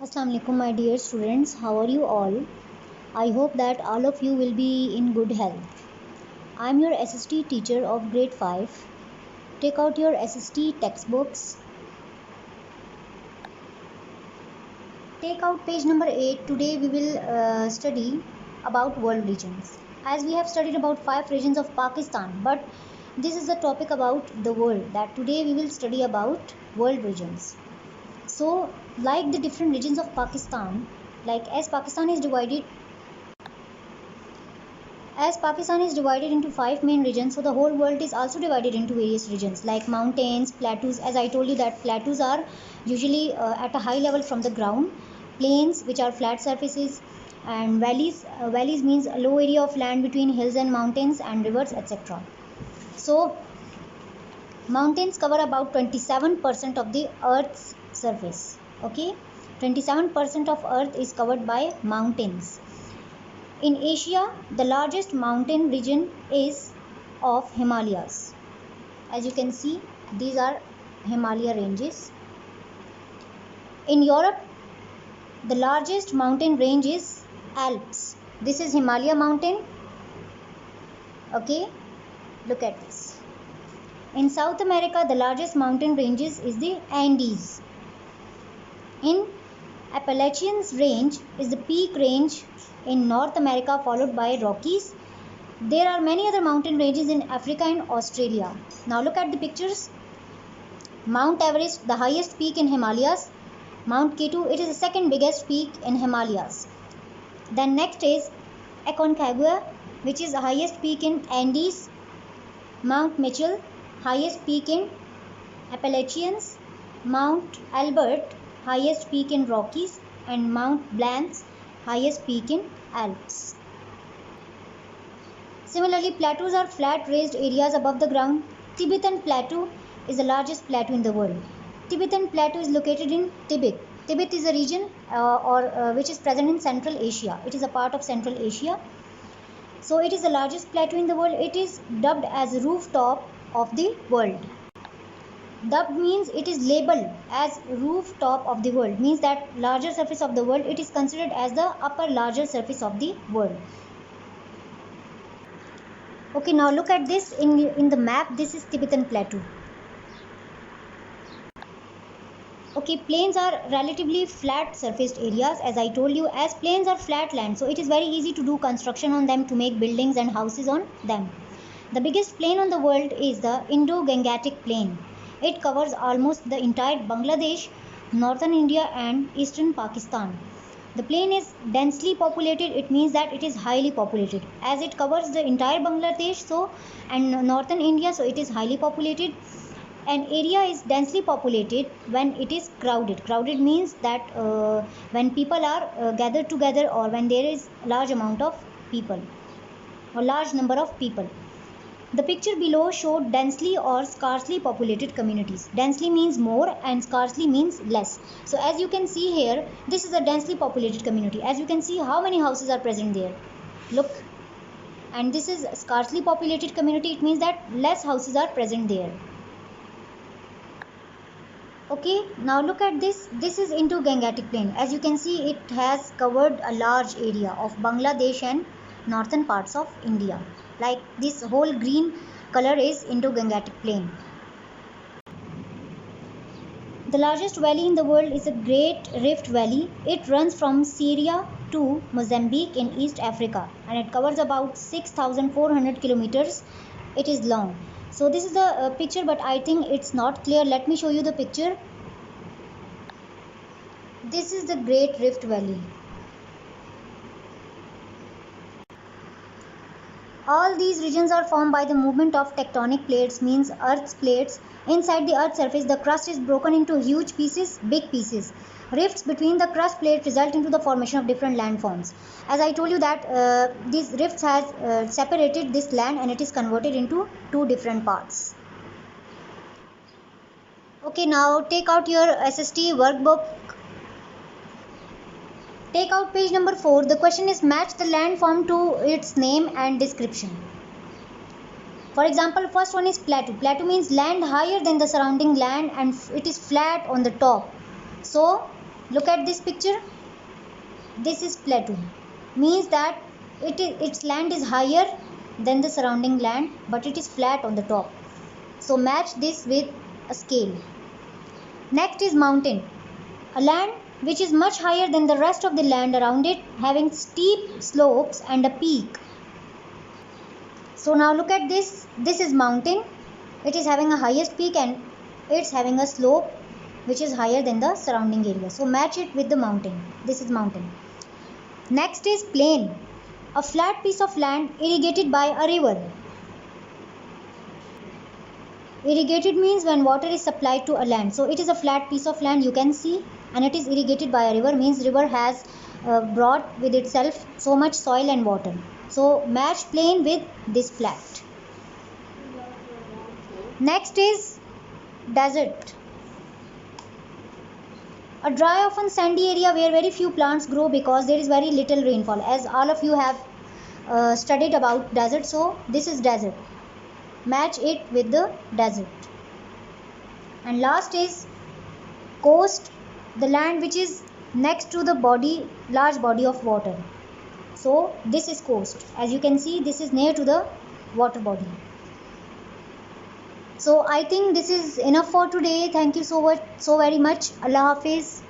Assalamu alaikum, my dear students. How are you all? I hope that all of you will be in good health. I am your SST teacher of grade 5. Take out your SST textbooks. Take out page number 8. Today we will study about world regions. As we have studied about 5 regions of Pakistan, but this is the topic about the world, that today we will study about world regions. So, like the different regions of Pakistan, as Pakistan is divided into 5 main regions, so the whole world is also divided into various regions like mountains, plateaus. As I told you that plateaus are usually at a high level from the ground, plains which are flat surfaces, and valleys. Valleys means a low area of land between hills and mountains and rivers, etc. So mountains cover about 27% of the earth's surface. Okay, 27% of earth is covered by mountains. In Asia, the largest mountain region is of Himalayas. As you can see, these are Himalaya ranges. In Europe, the largest mountain range is Alps. This is Himalaya mountain. Okay, look at this. In South America, the largest mountain ranges is the Andes. In Appalachians range is the peak range in North America, followed by Rockies. There are many other mountain ranges in Africa and Australia. Now look at the pictures. Mount Everest, the highest peak in Himalayas. Mount K2, it is the second biggest peak in Himalayas. Then next is Aconcagua, which is the highest peak in Andes. Mount Mitchell, highest peak in Appalachians. Mount Albert, highest peak in Rockies. And Mount Blanc, highest peak in Alps. Similarly, plateaus are flat raised areas above the ground. Tibetan Plateau is the largest plateau in the world. Tibetan Plateau is located in Tibet. Tibet is a region which is present in Central Asia. It is a part of Central Asia. So it is the largest plateau in the world. It is dubbed as rooftop of the world. Dubbed means it is labeled as rooftop of the world, means that larger surface of the world, it is considered as the upper larger surface of the world. Okay, now look at this in the map. This is Tibetan Plateau. Okay, plains are relatively flat surfaced areas, as I told you, as plains are flat land, so it is very easy to do construction on them, to make buildings and houses on them. The biggest plain on the world is the Indo-Gangetic Plain. It covers almost the entire Bangladesh, northern India and eastern Pakistan. The plain is densely populated. It means that it is highly populated, as it covers the entire Bangladesh and northern India, so it is highly populated. An area is densely populated when it is crowded. Crowded means that when people are gathered together, or when there is large amount of people or large number of people. The picture below showed densely or sparsely populated communities. Densely means more and sparsely means less. So as you can see here, this is a densely populated community. As you can see, how many houses are present there. Look. And this is sparsely populated community. It means that less houses are present there. Okay, now look at this. This is Indo-Gangetic Plain. As you can see, it has covered a large area of Bangladesh and northern parts of India. Like this whole green color is Indo-Gangetic Plain. The largest valley in the world is the Great Rift Valley. It runs from Syria to Mozambique in East Africa, and it covers about 6,400 kilometers. It is long. So this is the picture, but I think it's not clear. Let me show you the picture. This is the Great Rift Valley. All these regions are formed by the movement of tectonic plates, means Earth's plates. Inside the Earth's surface, the crust is broken into huge pieces, big pieces. Rifts between the crust plates result into the formation of different landforms. As I told you that these rifts has separated this land, and it is converted into two different parts. Okay, now take out your SST workbook. Take out page number 4. The question is, match the landform to its name and description. For example, first one is plateau. Plateau means land higher than the surrounding land, and it is flat on the top. So Look at this picture. This is plateau, means that its land is higher than the surrounding land, but it is flat on the top. So match this with a scale. Next is mountain, a land which is much higher than the rest of the land around it, having steep slopes and a peak. So now look at this. This is mountain. It is having a highest peak and it's having a slope which is higher than the surrounding area. So match it with the mountain. This is mountain. Next is plain, a flat piece of land irrigated by a river. Irrigated means when water is supplied to a land. So it is a flat piece of land, you can see, and it is irrigated by a river, means river has brought with itself so much soil and water. So match plain with this flat. Next is desert, a dry, often sandy area where very few plants grow because there is very little rainfall. As all of you have studied about desert, so this is desert. Match it with the desert. And last is coast, the land which is next to the large body of water. So this is coast. As you can see, this is near to the water body. So I think this is enough for today. Thank you so very much. Allah Hafiz.